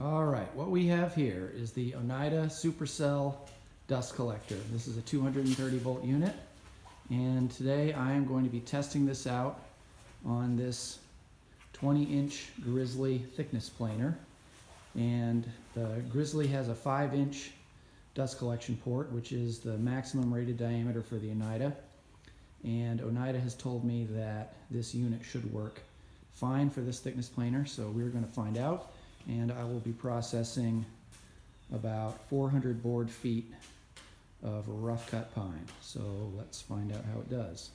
All right, what we have here is the Oneida Supercell dust collector. This is a 230 volt unit, and today I am going to be testing this out on this 20-inch Grizzly thickness planer. And the Grizzly has a 5-inch dust collection port, which is the maximum rated diameter for the Oneida. And Oneida has told me that this unit should work fine for this thickness planer, so we're going to find out. And I will be processing about 400 board feet of rough cut pine. So let's find out how it does.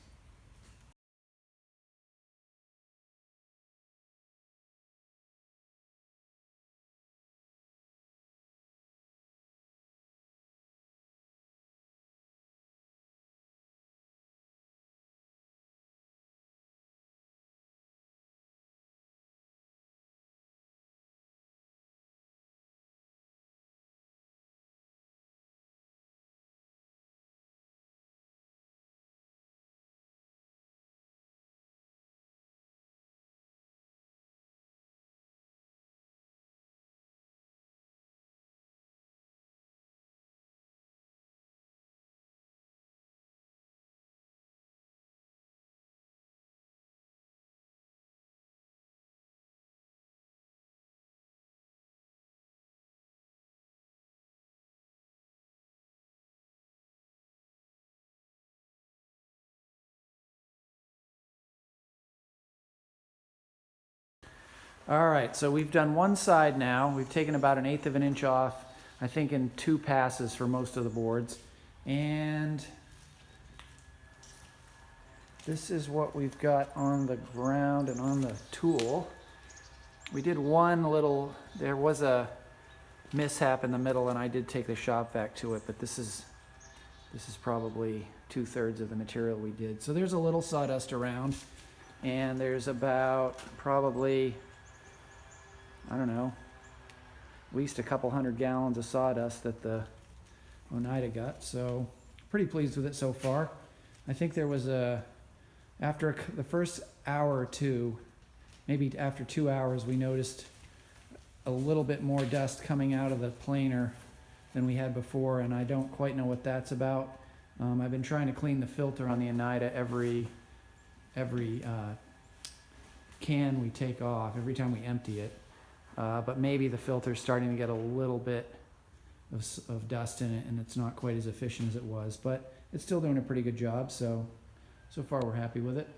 All right, so we've done one side now. We've taken about 1/8 of an inch off, I think in 2 passes for most of the boards. And this is what we've got on the ground and on the tool. We did there was a mishap in the middle, and I did take the shop vac to it, but this is probably 2/3 of the material we did. So there's a little sawdust around, and there's about probably, I don't know, at least a couple 100 gallons of sawdust that the Oneida got. So pretty pleased with it so far. I think there was after the first hour or two, maybe after 2 hours, we noticed a little bit more dust coming out of the planer than we had before, and I don't quite know what that's about. I've been trying to clean the filter on the Oneida every can we take off, every time we empty it. But maybe the filter's starting to get a little bit of dust in it, and it's not quite as efficient as it was, but it's still doing a pretty good job, so far we're happy with it.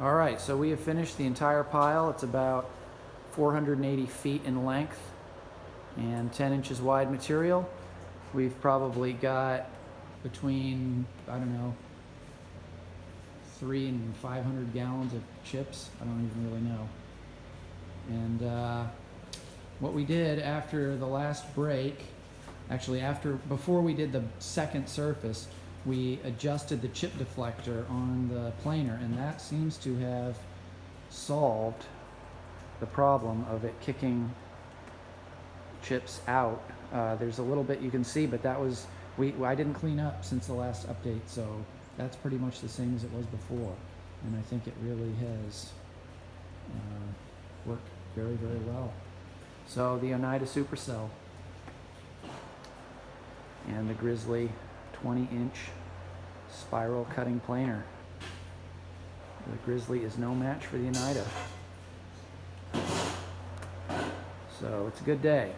All right, so we have finished the entire pile. It's about 480 feet in length and 10 inches wide material. We've probably got between, I don't know, 300 and 500 gallons of chips. I don't even really know. And what we did after the last break, actually before we did the second surface, we adjusted the chip deflector on the planer, and that seems to have solved the problem of it kicking chips out. There's a little bit you can see, but that was, I didn't clean up since the last update, so that's pretty much the same as it was before. And I think it really has worked very, very well. So the Oneida Supercell and the Grizzly 20-inch spiral cutting planer. The Grizzly is no match for the Oneida. So it's a good day.